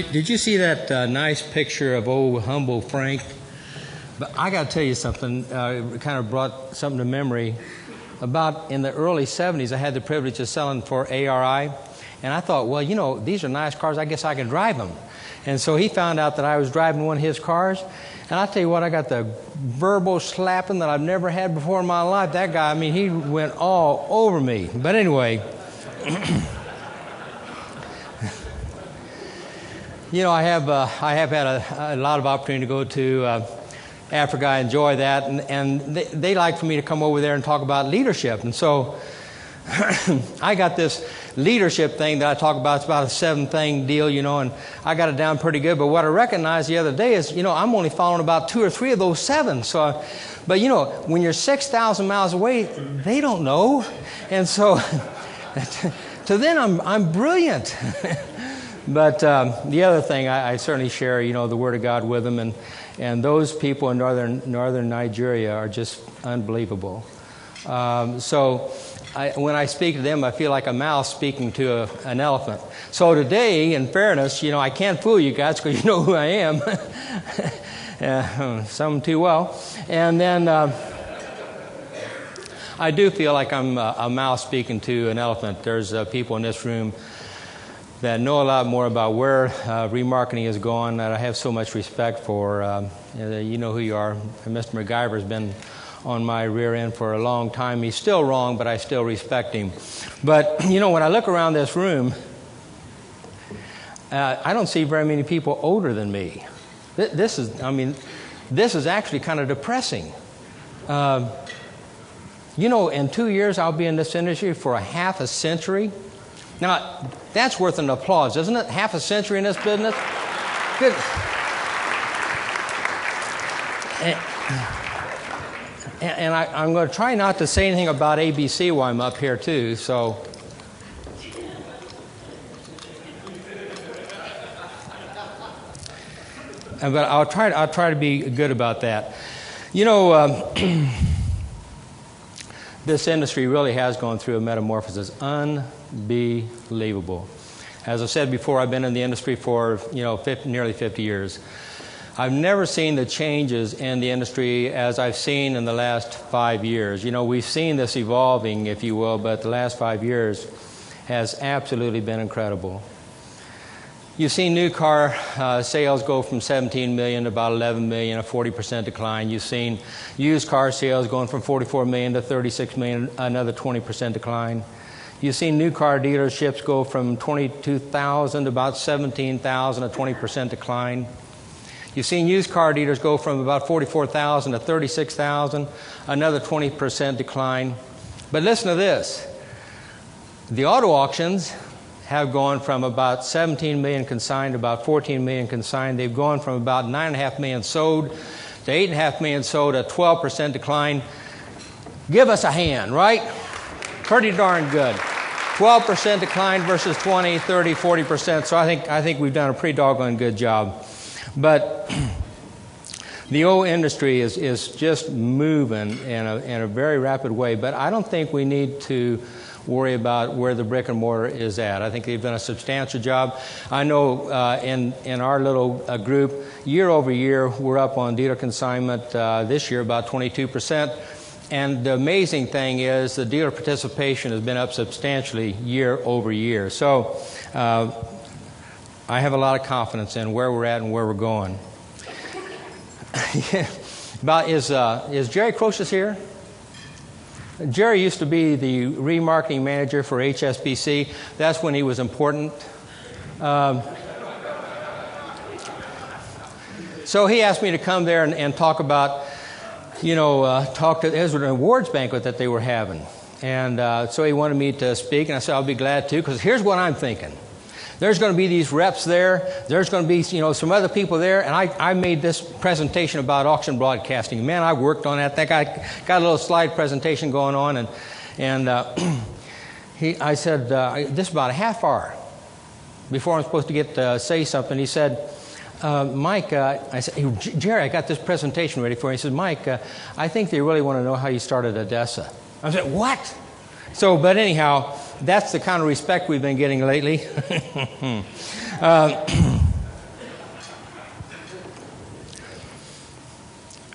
Did you see that nice picture of old humble Frank? But I got to tell you something. It kind of brought something to memory. About in the early 70s, I had the privilege of selling for ARI, and I thought, well, you know, these are nice cars. I guess I can drive them. And so he found out that I was driving one of his cars, and I'll tell you what, I got the verbal slapping that I've never had before in my life. That guy, I mean, he went all over me. But anyway, you know, I have had a lot of opportunity to go to Africa. I enjoy that, and they like for me to come over there and talk about leadership. And so I got this leadership thing that I talk about. It's about a 7-thing deal, you know, and I got it down pretty good. But what I recognized the other day is, you know, I'm only following about 2 or 3 of those 7. So, but you know, when you're 6,000 miles away, they don't know, and so to them I'm brilliant. But the other thing, I certainly share, you know, the Word of God with them, and those people in northern Nigeria are just unbelievable. So when I speak to them, I feel like a mouse speaking to an elephant. So today, in fairness, you know, I can't fool you guys because you know who I am. Some too well. And then I do feel like I'm a mouse speaking to an elephant. There's people in this room that know a lot more about where remarketing is going, that I have so much respect for. You know who you are. Mr. MacGyver has been on my rear end for a long time. He's still wrong, but I still respect him. But, you know, when I look around this room, I don't see very many people older than me. This is actually kind of depressing. You know, in 2 years, I'll be in this industry for a half a century. Now, that's worth an applause, isn't it? Half a century in this business? Good. And I'm going to try not to say anything about ABC while I'm up here, too, so. But I'll try to be good about that. You know, this industry really has gone through a metamorphosis. Unbelievable. As I said before, I've been in the industry for, you know, nearly 50 years. I've never seen the changes in the industry as I've seen in the last 5 years. You know, we've seen this evolving, if you will, but the last 5 years has absolutely been incredible. You've seen new car sales go from 17 million to about 11 million, a 40% decline. You've seen used car sales going from 44 million to 36 million, another 20% decline. You've seen new car dealerships go from 22,000 to about 17,000, a 20% decline. You've seen used car dealers go from about 44,000 to 36,000, another 20% decline. But listen to this. The auto auctions have gone from about 17 million consigned to about 14 million consigned. They've gone from about 9.5 million sold to 8.5 million sold, a 12% decline. Give us a hand, right? Pretty darn good. 12% decline versus 20, 30, 40%. So I think we've done a pretty doggone good job. But the old industry is just moving in a very rapid way. But I don't think we need to worry about where the brick and mortar is at. I think they've done a substantial job. I know in our little group, year over year, we're up on dealer consignment this year about 22%. And the amazing thing is the dealer participation has been up substantially year over year. So I have a lot of confidence in where we're at and where we're going. Is Jerry Crocius here? Jerry used to be the remarketing manager for HSBC. That's when he was important. So he asked me to come there and talk about, you know, there was an awards banquet that they were having. And so he wanted me to speak, and I said, I'll be glad to, because here's what I'm thinking. There's going to be these reps there. There's going to be, you know, some other people there. And I made this presentation about auction broadcasting. Man, I worked on that. That guy got a little slide presentation going on. And I said, this is about a half hour before I'm supposed to get to say something. He said, Mike, I said, hey, Jerry, I got this presentation ready for you. He said, Mike, I think they really want to know how you started Odessa. I said, what? So, but anyhow, that's the kind of respect we've been getting lately.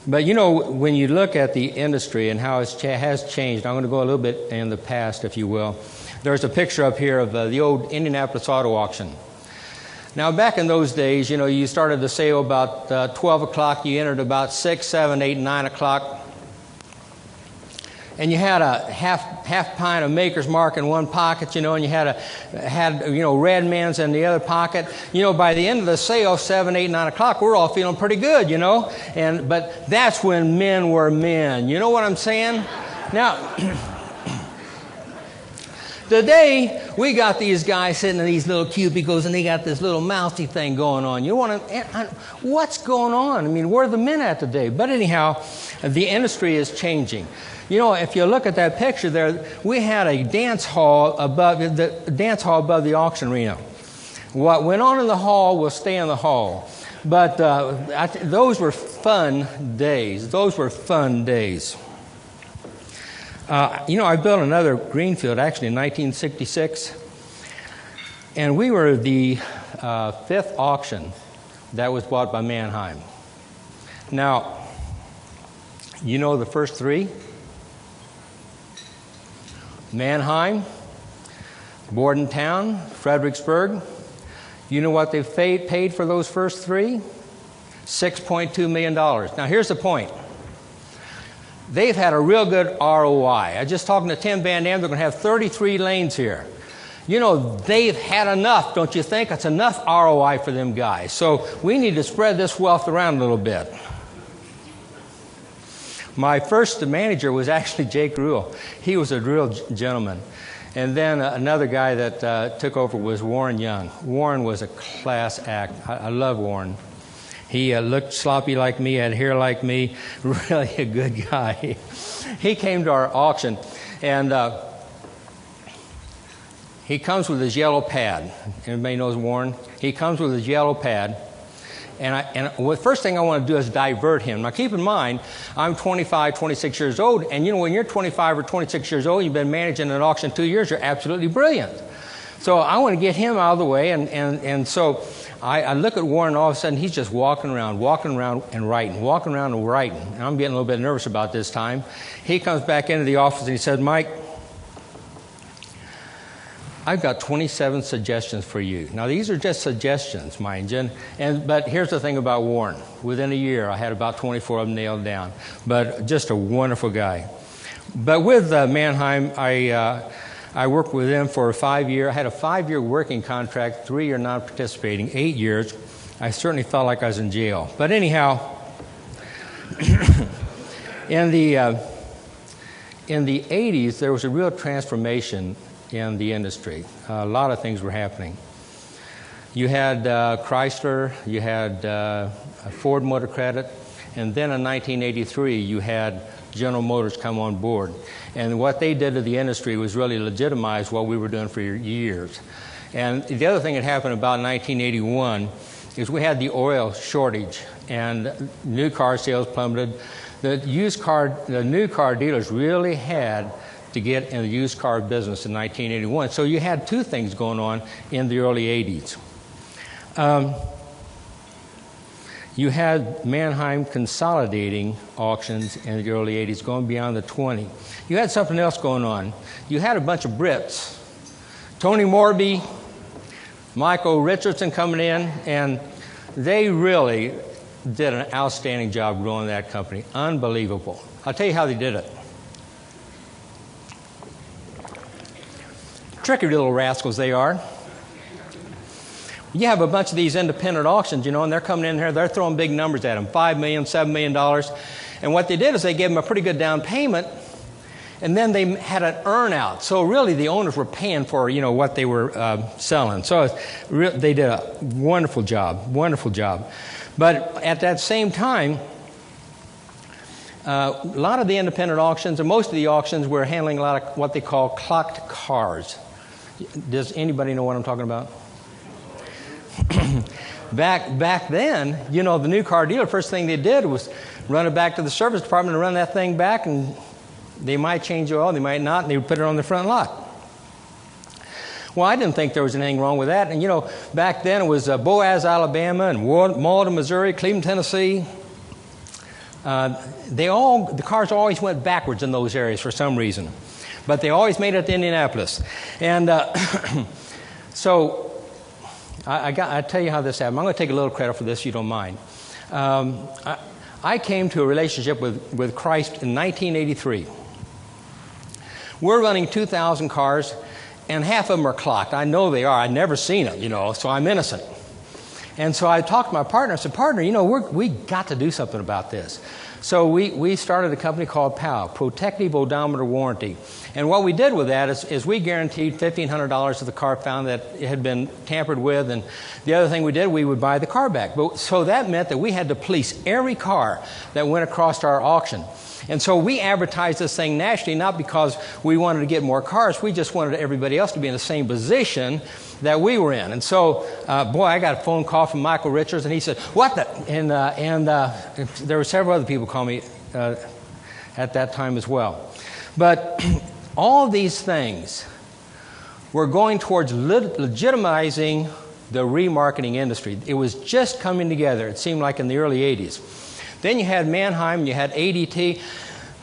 But you know, when you look at the industry and how it has changed, I'm going to go a little bit in the past, if you will. There's a picture up here of the old Indianapolis Auto Auction. Now, back in those days, you know, you started the sale about 12 o'clock, you entered about 6, 7, 8, 9 o'clock. And you had a half pint of Maker's Mark in one pocket, you know, and you had Redman's in the other pocket. You know, by the end of the sale, 7, 8, 9 o'clock, we're all feeling pretty good, you know. But that's when men were men. You know what I'm saying? Now, today, we got these guys sitting in these little cubicles, and they got this little mousy thing going on. You want to, what's going on? I mean, where are the men at today? But anyhow, the industry is changing. You know, if you look at that picture there, we had a dance hall above the auction arena. What went on in the hall will stay in the hall. But those were fun days. Those were fun days. You know, I built another greenfield actually in 1966, and we were the fifth auction that was bought by Mannheim. Now, you know the first three? Mannheim, Bordentown, Fredericksburg. You know what they paid for those first three? $6.2 million. Now, here's the point. They've had a real good ROI. I was just talking to Tim Van Dam. They're going to have 33 lanes here. You know, they've had enough, don't you think? It's enough ROI for them guys. So we need to spread this wealth around a little bit. My first manager was actually Jake Ruhl. He was a real gentleman. And then another guy that took over was Warren Young. Warren was a class act. I love Warren. He looked sloppy like me, had hair like me, really a good guy. He came to our auction, and he comes with his yellow pad. Everybody knows Warren? He comes with his yellow pad. And the first thing I want to do is divert him. Now, keep in mind, I'm 25, 26 years old, and you know, when you're 25 or 26 years old, you've been managing an auction 2 years, you're absolutely brilliant. So I want to get him out of the way, and so I look at Warren, and all of a sudden, he's just walking around and writing, and I'm getting a little bit nervous about this time. He comes back into the office, and he said, Mike, I've got 27 suggestions for you. Now, these are just suggestions, mind you. But here's the thing about Warren. Within a year, I had about 24 of them nailed down. But just a wonderful guy. But with Mannheim, I worked with them for 5 years. I had a 5-year working contract, 3-year non-participating, 8 years. I certainly felt like I was in jail. But anyhow, in the 80s, there was a real transformation in the industry. A lot of things were happening. You had Chrysler, you had Ford Motor Credit, and then in 1983 you had General Motors come on board. And what they did to the industry was really legitimize what we were doing for years. And the other thing that happened about 1981 is we had the oil shortage, and new car sales plummeted. The new car dealers really had to get in the used car business in 1981. So you had two things going on in the early 80s. You had Mannheim consolidating auctions in the early 80s, going beyond the 20. You had something else going on. You had a bunch of Brits. Tony Morby, Michael Richardson coming in, and they really did an outstanding job growing that company. Unbelievable. I'll tell you how they did it. Tricky little rascals they are. You have a bunch of these independent auctions, you know, and they're coming in here, they're throwing big numbers at them, $5 million, $7 million. And what they did is they gave them a pretty good down payment, and then they had an earn-out. So really the owners were paying for, you know, what they were selling. So they did a wonderful job. But at that same time, a lot of the independent auctions, and most of the auctions, were handling a lot of what they call clocked cars. Does anybody know what I'm talking about? Back then, you know, the new car dealer, first thing they did was run it back to the service department and run that thing back, and they might change the oil, they might not, and they would put it on the front lot. Well, I didn't think there was anything wrong with that. And, you know, back then it was Boaz, Alabama, and Malden, Missouri, Cleveland, Tennessee, the cars always went backwards in those areas for some reason. But they always made it to Indianapolis. And so I tell you how this happened. I'm going to take a little credit for this if you don't mind. I came to a relationship with Christ in 1983. We're running 2,000 cars, and half of them are clocked. I know they are. I've never seen it, so I'm innocent. And so I talked to my partner. I said, partner, we got to do something about this. So we started a company called POW, Protective Odometer Warranty. And what we did with that is we guaranteed $1,500 of the car found that it had been tampered with. And the other thing we did, we would buy the car back. So that meant that we had to police every car that went across our auction. And so we advertised this thing nationally, not because we wanted to get more cars. We just wanted everybody else to be in the same position that we were in. And so, I got a phone call from Michael Richards, and he said, what the? And there were several other people calling me at that time as well. But all these things were going towards legitimizing the remarketing industry. It was just coming together, it seemed like in the early 80s. Then you had Manheim, you had ADT.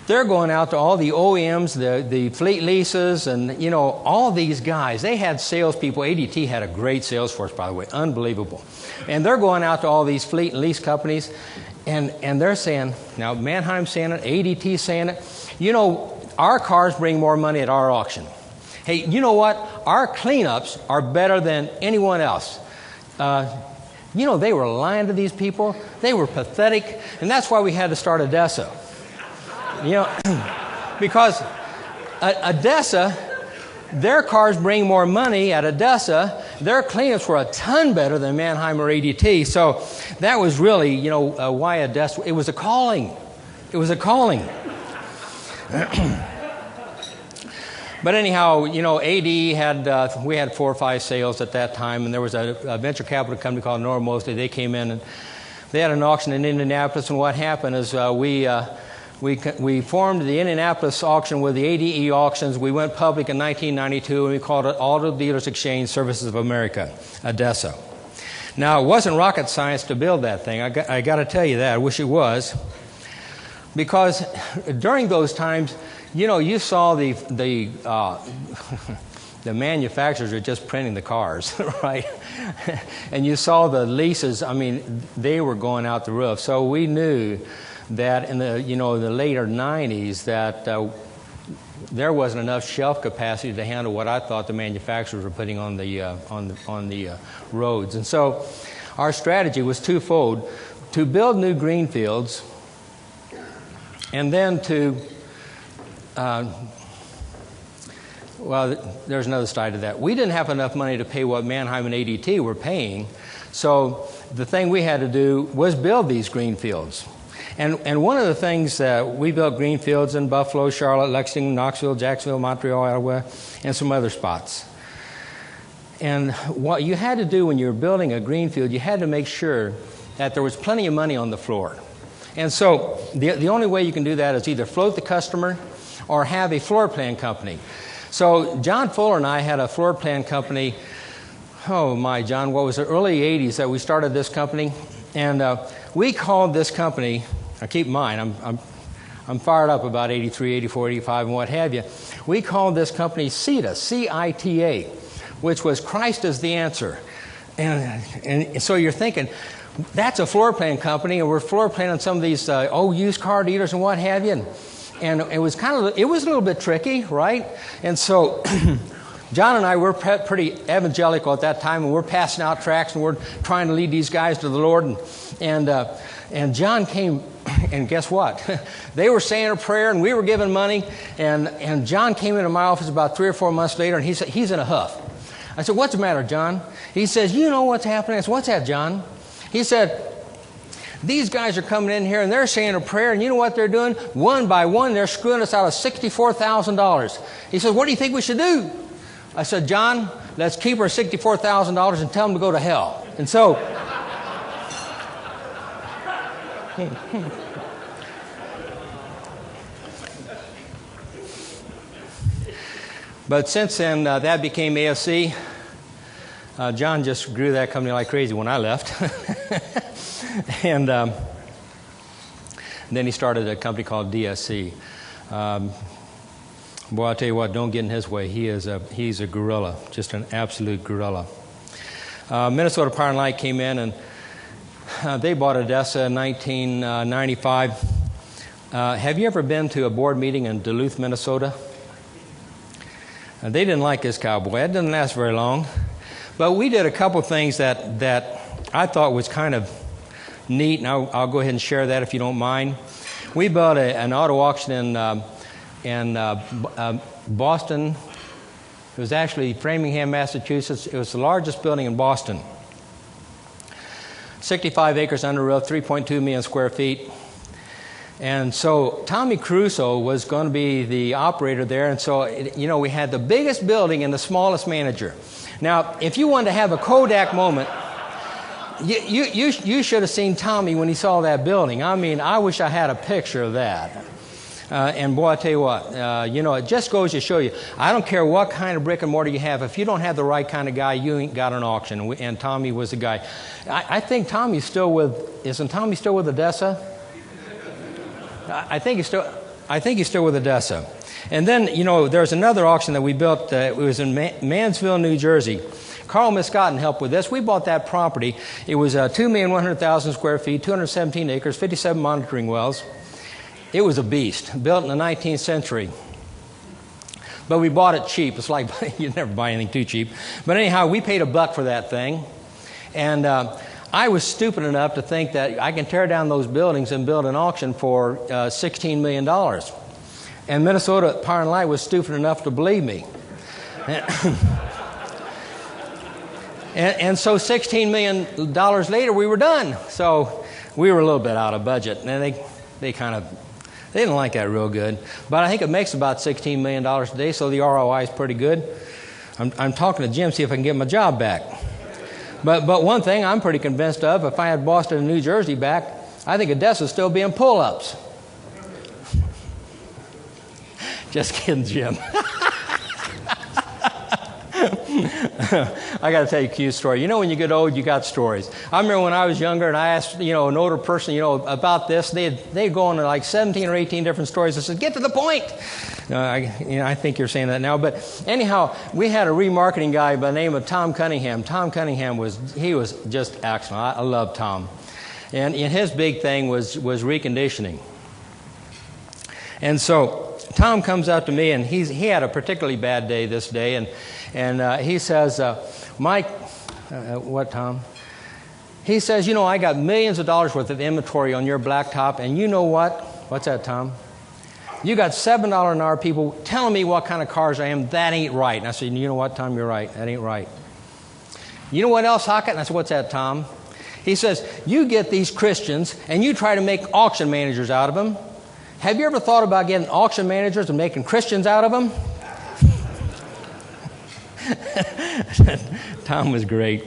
They're going out to all the OEMs, the fleet leases, and, all these guys. They had salespeople. ADT had a great sales force, by the way, unbelievable. And they're going out to all these fleet and lease companies, and they're saying, now Manheim's saying it, ADT's saying it, our cars bring more money at our auction. Hey, you know what? Our cleanups are better than anyone else. They were lying to these people. They were pathetic. And that's why we had to start ADESA. Because ADESA, their cars bring more money at ADESA. Their cleanups were a ton better than Manheim or ADT. So that was really, why ADESA. It was a calling. It was a calling. But anyhow, AD had, we had 4 or 5 sales at that time, and there was a venture capital company called Nora Mosley. They came in, and they had an auction in Indianapolis, and what happened is we formed the Indianapolis auction with the ADE auctions. We went public in 1992, and we called it Auto Dealers Exchange Services of America, ADESA. Now, it wasn't rocket science to build that thing. I got to tell you that. I wish it was. Because during those times, you saw the manufacturers are just printing the cars, right? And you saw the leases. I mean, they were going out the roof. So we knew that in the the later 90s that there wasn't enough shelf capacity to handle what I thought the manufacturers were putting on the roads. And so our strategy was twofold: to build new greenfields, and then to there's another side to that. We didn't have enough money to pay what Manheim and ADT were paying, so the thing we had to do was build these greenfields. And one of the things that we built greenfields in Buffalo, Charlotte, Lexington, Knoxville, Jacksonville, Montreal, Ottawa, and some other spots. And what you had to do when you were building a greenfield, you had to make sure that there was plenty of money on the floor. And so the only way you can do that is either float the customer or have a floor plan company. So John Fuller and I had a floor plan company, John, what was it, early 80s that we started this company. And we called this company, now keep in mind, I'm fired up about 83, 84, 85, and what have you. We called this company CITA, C-I-T-A, which was Christ is the answer. And so you're thinking, that's a floor plan company, and we're floor planning some of these used car dealers and what have you. And it was a little bit tricky, right? And so John and I were pretty evangelical at that time, and we're passing out tracts, and we're trying to lead these guys to the Lord. And John came, and guess what? They were saying a prayer, and we were giving money. And John came into my office about 3 or 4 months later, and he said, he's in a huff. I said, what's the matter, John? He says, you know what's happening? I said, what's that, John? He said, these guys are coming in here and they're saying a prayer, and you know what they're doing? One by one, they're screwing us out of $64,000. He said, what do you think we should do? I said, John, let's keep our $64,000 and tell them to go to hell. And so, but since then, that became AFC. John just grew that company like crazy when I left. And And then he started a company called DSC. Boy, I'll tell you what, don't get in his way. He's a gorilla, just an absolute gorilla. Minnesota Power and Light came in, and they bought Odessa in 1995. Have you ever been to a board meeting in Duluth, Minnesota? They didn't like this cowboy. It didn't last very long. But we did a couple things that I thought was kind of neat, and I'll go ahead and share that if you don't mind. We built an auto auction in Boston. It was actually Framingham, Massachusetts. It was the largest building in Boston. 65 acres under roof, 3.2 million square feet. And so Tommy Caruso was going to be the operator there. And so, we had the biggest building and the smallest manager. Now, if you wanted to have a Kodak moment, you should have seen Tommy when he saw that building. I mean, I wish I had a picture of that. And boy, I tell you what, it just goes to show you, I don't care what kind of brick and mortar you have, if you don't have the right kind of guy, you ain't got an auction. And Tommy was the guy. I think Tommy's still isn't Tommy still with Odessa? I think he's still with Odessa. And then, there's another auction that we built. It was in Mansville, New Jersey. Carl Miscotten helped with this. We bought that property. It was 2,100,000 square feet, 217 acres, 57 monitoring wells. It was a beast, built in the 19th century. But we bought it cheap. It's like, you never buy anything too cheap. But anyhow, we paid $1 for that thing. And I was stupid enough to think that I can tear down those buildings and build an auction for $16 million. And Minnesota Power and Light was stupid enough to believe me. And so $16 million later, we were done. So we were a little bit out of budget. And they didn't like that real good. But I think it makes about $16 million a day, so the ROI is pretty good. I'm talking to Jim, see if I can get my job back. But one thing I'm pretty convinced of, if I had Boston and New Jersey back, I think Odessa is still being pull-ups. Just kidding, Jim. I got to tell you a cute story. When you get old, you got stories. I remember when I was younger and I asked, an older person, about this, they'd go on to like 17 or 18 different stories. I said, get to the point. I think you're saying that now. But anyhow, we had a remarketing guy by the name of Tom Cunningham. Tom Cunningham was just excellent. I love Tom. And his big thing was reconditioning. And so Tom comes up to me, and he had a particularly bad day this day, and he says, Mike, what, Tom? He says, I got millions of dollars worth of inventory on your blacktop, and you know what? What's that, Tom? You got $7 an hour people telling me what kind of cars I am. That ain't right. And I said, you know what, Tom? You're right. That ain't right. You know what else, Hockett? And I said, what's that, Tom? He says, you get these Christians, and you try to make auction managers out of them. Have you ever thought about getting auction managers and making Christians out of them? Tom was great.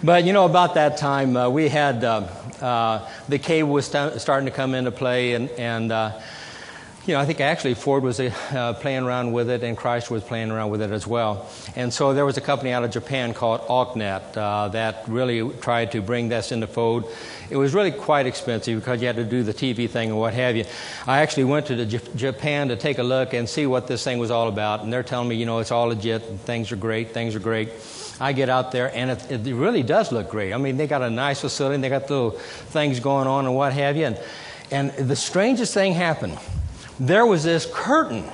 But, about that time, we had the cable was starting to come into play, and I think actually Ford was playing around with it, and Chrysler was playing around with it as well. And so there was a company out of Japan called Hockett that really tried to bring this into fold. It was really quite expensive because you had to do the TV thing and what have you. I actually went to Japan to take a look and see what this thing was all about, and they're telling me, it's all legit, and things are great. I get out there, and it really does look great. I mean, they got a nice facility, and they got little things going on and what have you. And the strangest thing happened. There was this curtain,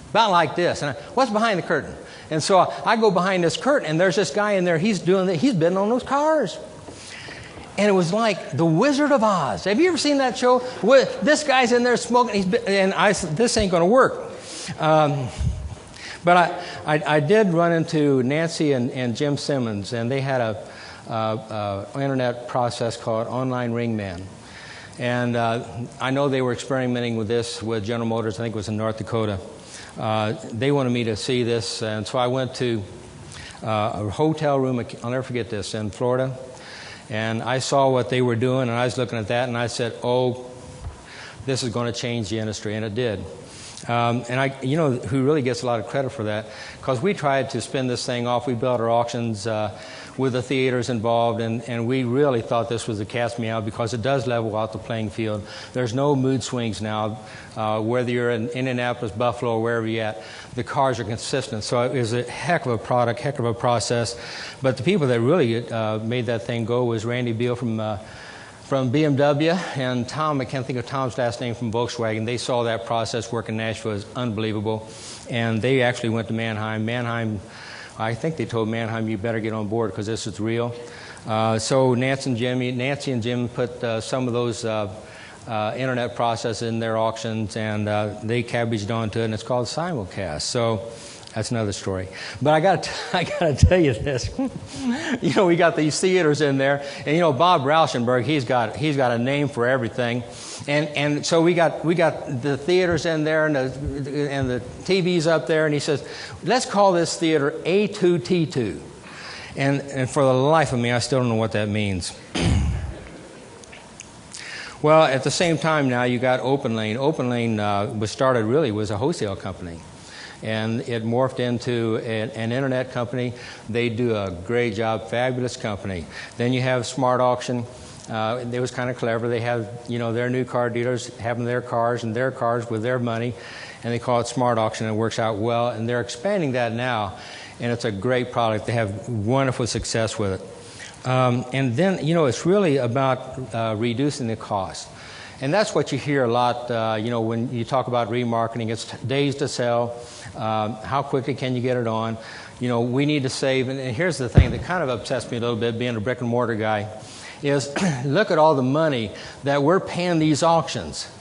about like this. And what's behind the curtain? And so I go behind this curtain, and there's this guy in there. He's bidding on those cars. And it was like The Wizard of Oz. Have you ever seen that show? This guy's in there smoking, and I said, this ain't going to work. But I did run into Nancy and Jim Simmons, and they had a internet process called Online Ringman. And I know they were experimenting with this with General Motors. I think it was in North Dakota. They wanted me to see this, and so I went to a hotel room, I'll never forget this, in Florida. And I saw what they were doing, and I was looking at that, and I said, oh, this is going to change the industry, and it did. And you know who really gets a lot of credit for that? Because we tried to spin this thing off. We built our auctions with the theaters involved, and we really thought this was a cat's meow because it does level out the playing field. There's no mood swings now. Whether you're in Indianapolis, Buffalo, or wherever you're at, the cars are consistent. So it was a heck of a product, heck of a process. But the people that really made that thing go was Randy Beal from BMW, and Tom, I can't think of Tom's last name, from Volkswagen. They saw that process work in Nashville. It was unbelievable. And they actually went to Mannheim. I think they told Mannheim, you better get on board because this is real. So Nancy and Jim put some of those internet processes in their auctions, and they cabbaged onto it, and it's called simulcast. So that's another story. But I got to tell you this. You know, we got these theaters in there, and you know Bob Rauschenberg, he's got a name for everything, and so we got the theaters in there and the TVs up there, and he says, let's call this theater A2T2, and for the life of me, I still don't know what that means. Well, at the same time now, you got OpenLane. OpenLane was a wholesale company. And it morphed into an internet company. They do a great job, fabulous company. Then you have Smart Auction. It was kind of clever. They have, you know, their new car dealers having their cars with their money, and they call it Smart Auction, and it works out well. And they're expanding that now, and it's a great product. They have wonderful success with it. And then, you know, it's really about reducing the cost. And that's what you hear a lot, you know, when you talk about remarketing. It's days to sell. How quickly can you get it on? You know, we need to save. And here's the thing that kind of upsets me a little bit, being a brick and mortar guy, is look at all the money that we're paying these auctions.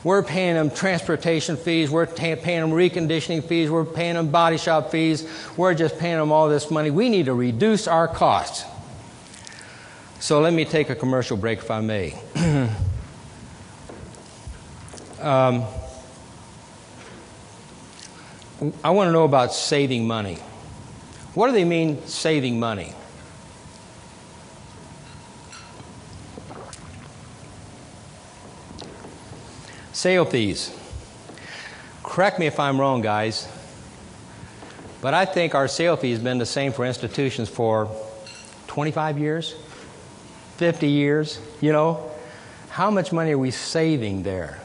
We're paying them transportation fees. We're paying them reconditioning fees. We're paying them body shop fees. We're just paying them all this money. We need to reduce our costs. So let me take a commercial break, if I may. I want to know about saving money. What do they mean, saving money? Sale fees. Correct me if I'm wrong, guys, but I think our sale fee has been the same for institutions for 25 years, 50 years, you know. How much money are we saving there?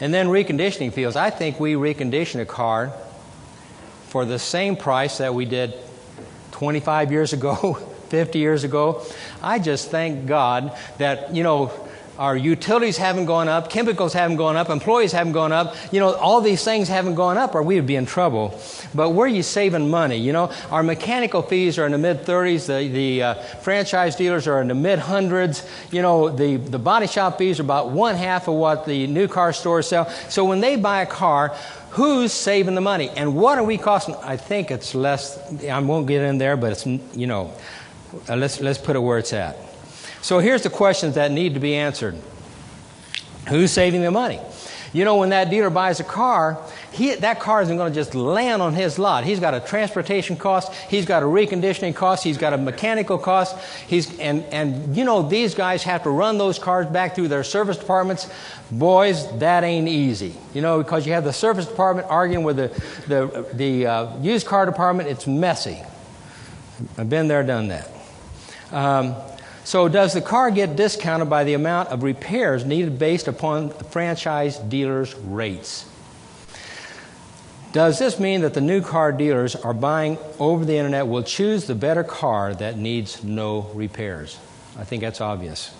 And then reconditioning fees. I think we recondition a car for the same price that we did 25 years ago, 50 years ago. I just thank God that, you know, our utilities haven't gone up, chemicals haven't gone up, employees haven't gone up. You know, all these things haven't gone up or we would be in trouble. But where are you saving money? You know, our mechanical fees are in the mid-30s. The franchise dealers are in the mid-hundreds. You know, the body shop fees are about 1/2 of what the new car stores sell. So when they buy a car, who's saving the money? And what are we costing? I think it's less. I won't get in there, but it's, you know, let's put it where it's at. So here's the questions that need to be answered. Who's saving the money? You know, when that dealer buys a car, that car isn't going to just land on his lot. He's got a transportation cost. He's got a reconditioning cost. He's got a mechanical cost. And you know, these guys have to run those cars back through their service departments. Boys, that ain't easy. You know, because you have the service department arguing with the used car department. It's messy. I've been there, done that. So does the car get discounted by the amount of repairs needed based upon the franchise dealer's rates? Does this mean that the new car dealers are buying over the internet will choose the better car that needs no repairs? I think that's obvious.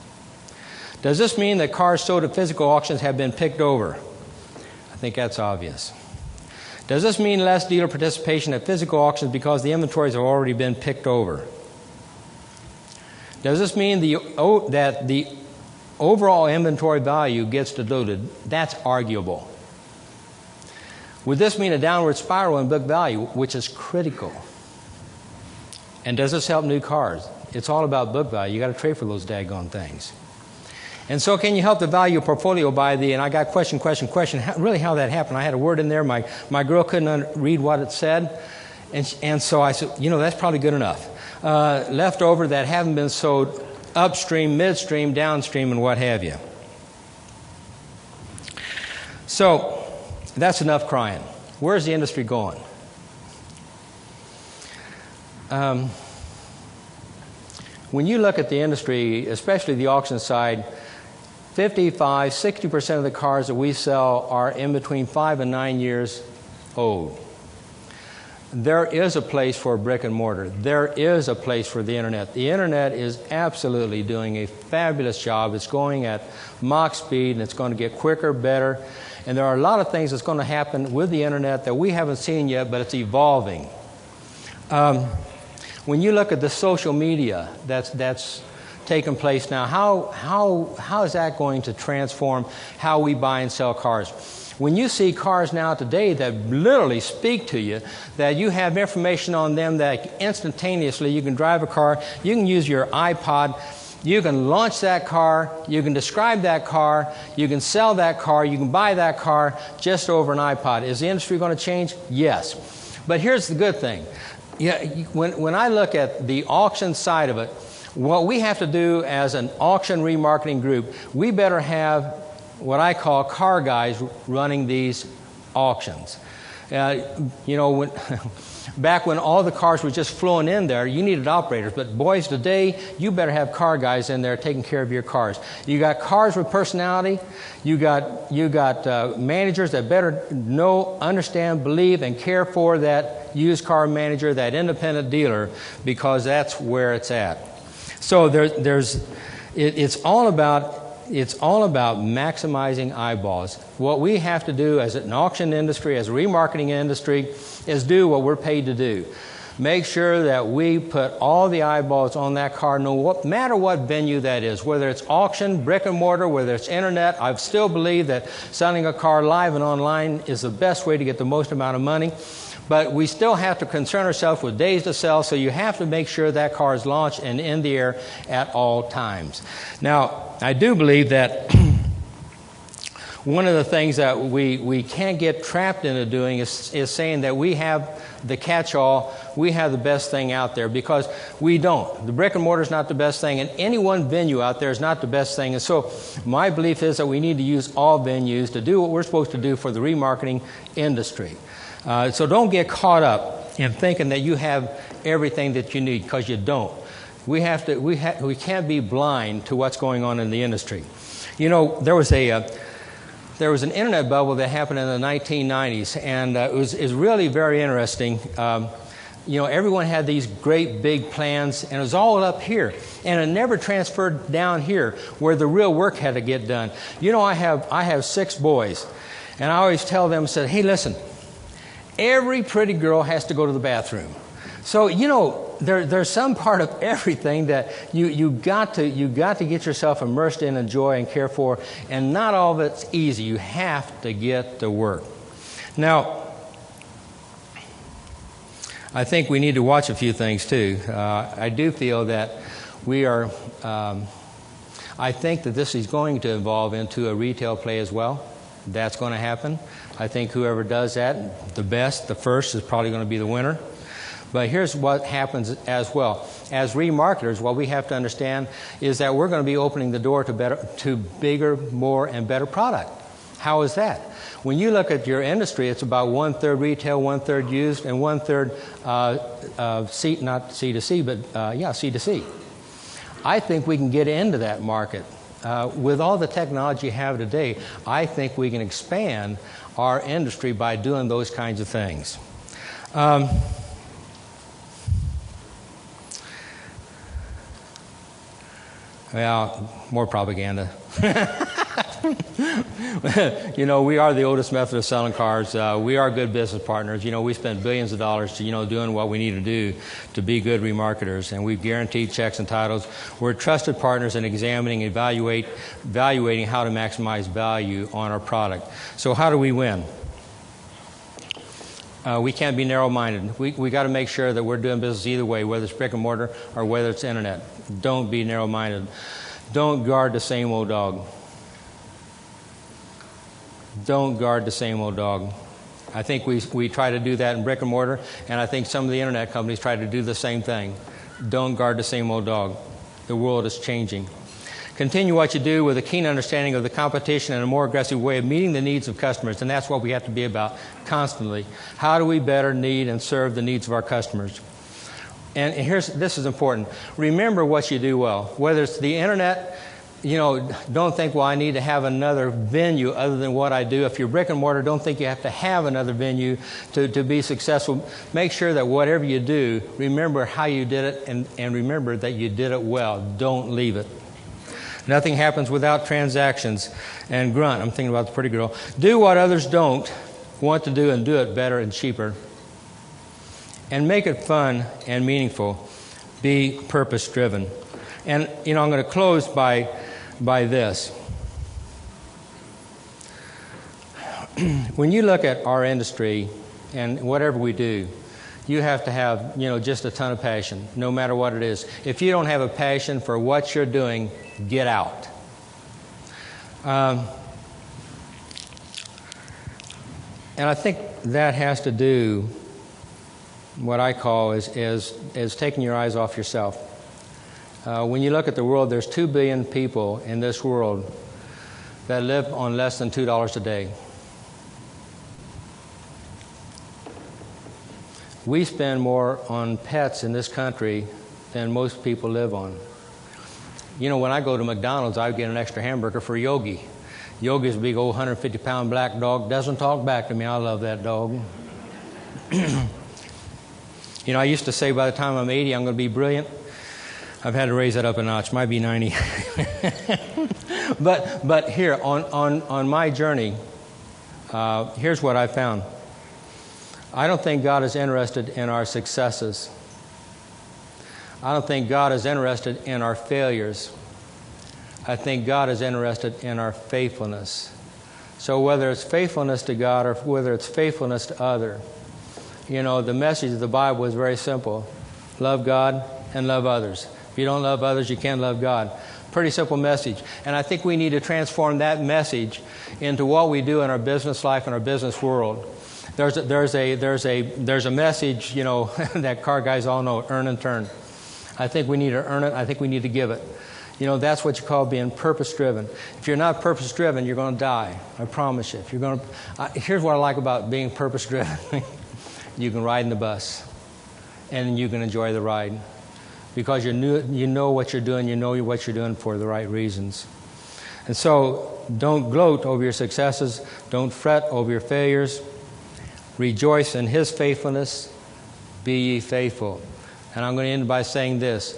Does this mean that cars sold at physical auctions have been picked over? I think that's obvious. Does this mean less dealer participation at physical auctions because the inventories have already been picked over? Does this mean that the overall inventory value gets diluted? That's arguable. Would this mean a downward spiral in book value, which is critical? And does this help new cars? It's all about book value. You got to trade for those daggone things. And so can you help the value portfolio by and I got question, really how that happened. I had a word in there. My girl couldn't read what it said. And so I said, you know, that's probably good enough. Leftover that haven't been sold upstream, midstream, downstream, and what have you. So That's enough crying. Where's the industry going? When you look at the industry, especially the auction side, 60% of the cars that we sell are in between 5 and 9 years old. There is a place for brick and mortar. There is a place for the internet. The internet is absolutely doing a fabulous job. It's going at Mach speed, and it's going to get quicker, better. And there are a lot of things that's going to happen with the internet that we haven't seen yet, but it's evolving. When you look at the social media that's taking place now, how is that going to transform how we buy and sell cars? When you see cars now today that literally speak to you, that you have information on them that instantaneously you can drive a car, you can use your iPod, you can launch that car, you can describe that car, you can sell that car, you can buy that car just over an iPod. Is the industry going to change? Yes. But here's the good thing. Yeah, when I look at the auction side of it, what we have to do as an auction remarketing group, we better have what I call car guys running these auctions. Back when all the cars were just flowing in there, you needed operators. But boys, today, you better have car guys in there taking care of your cars. You got cars with personality. You got managers that better know, understand, believe, and care for that used car manager, that independent dealer, because that's where it's at. So it's all about maximizing eyeballs. What we have to do as an auction industry, as a remarketing industry, is do what we're paid to do. Make sure that we put all the eyeballs on that car, no matter what venue that is, whether it's auction, brick and mortar, whether it's internet. I still believe that selling a car live and online is the best way to get the most amount of money. But we still have to concern ourselves with days to sell, so you have to make sure that car is launched and in the air at all times. Now, I do believe that one of the things that we can't get trapped into doing is saying that we have the catch-all, we have the best thing out there, because we don't. The brick and mortar is not the best thing, and any one venue out there is not the best thing. And so my belief is that we need to use all venues to do what we're supposed to do for the remarketing industry. So don't get caught up in thinking that you have everything that you need, because you don't. We can't be blind to what's going on in the industry. You know, there was an internet bubble that happened in the 1990s, and it was really very interesting. Everyone had these great big plans, and it was all up here, and it never transferred down here where the real work had to get done. You know, I have 6 boys, and I always tell them, hey, listen. Every pretty girl has to go to the bathroom. So, there's some part of everything that you got to get yourself immersed in, enjoy, and care for, and not all of it's easy. You have to get to work. Now, I think we need to watch a few things too. I do feel that I think that this is going to evolve into a retail play as well. That's going to happen. I think whoever does that, the first is probably going to be the winner. But here's what happens as well. As remarketers, what we have to understand is that we're going to be opening the door to bigger, more, and better product. How is that? When you look at your industry, it's about 1/3 retail, 1/3 used, and 1/3 not C2C, but C2C. I think we can get into that market. With all the technology you have today, I think we can expand our industry by doing those kinds of things. More propaganda. We are the oldest method of selling cars. We are good business partners. We spend billions of dollars to, doing what we need to do to be good remarketers, and we've guaranteed checks and titles. We're trusted partners in examining and evaluating how to maximize value on our product. So how do we win? We can't be narrow-minded. We got to make sure that we're doing business either way, whether it's brick and mortar or whether it's internet. Don't be narrow-minded. Don't guard the same old dog. Don't guard the same old dog. I think we try to do that in brick and mortar, and I think some of the internet companies try to do the same thing. Don't guard the same old dog. The world is changing. Continue what you do with a keen understanding of the competition and a more aggressive way of meeting the needs of customers. And that's what we have to be about constantly. How do we better meet and serve the needs of our customers? And this is important. Remember what you do well. Whether it's the internet, don't think, well, I need to have another venue other than what I do. If you're brick and mortar, don't think you have to have another venue to be successful. Make sure that whatever you do, remember how you did it and remember that you did it well. Don't leave it. Nothing happens without transactions. And grunt, I'm thinking about the pretty girl. Do what others don't want to do and do it better and cheaper. And make it fun and meaningful. Be purpose-driven. And, I'm going to close by this. When you look at our industry and whatever we do, you have to have, just a ton of passion, no matter what it is. If you don't have a passion for what you're doing, get out. And I think that has to do what I call is taking your eyes off yourself. When you look at the world, there's 2 billion people in this world that live on less than $2 a day. We spend more on pets in this country than most people live on. When I go to McDonald's, I get an extra hamburger for Yogi. Yogi's a big old 150-pound black dog. Doesn't talk back to me. I love that dog. I used to say by the time I'm 80, I'm going to be brilliant. I've had to raise that up a notch. Might be 90. But here, on my journey, here's what I found. I don't think God is interested in our successes. I don't think God is interested in our failures. I think God is interested in our faithfulness. So whether it's faithfulness to God or whether it's faithfulness to others, the message of the Bible is very simple. Love God and love others. If you don't love others, you can't love God. Pretty simple message. And I think we need to transform that message into what we do in our business life and our business world. There's a message, that car guys all know, earn and turn. I think we need to earn it. I think we need to give it. That's what you call being purpose-driven. If you're not purpose-driven, you're going to die. I promise you. Here's what I like about being purpose-driven. You can ride in the bus, and you can enjoy the ride. Because you know what you're doing, you know what you're doing for the right reasons. And so don't gloat over your successes. Don't fret over your failures. Rejoice in His faithfulness. Be ye faithful. And I'm going to end by saying this.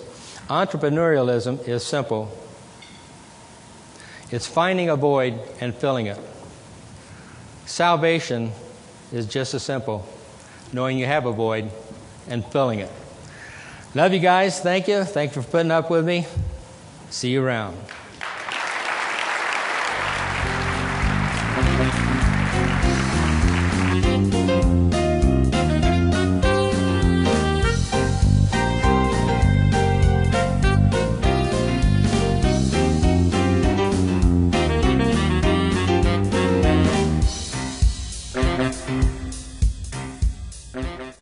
Entrepreneurialism is simple. It's finding a void and filling it. Salvation is just as simple. Knowing you have a void and filling it. Love you guys. Thank you. Thank you for putting up with me. See you around.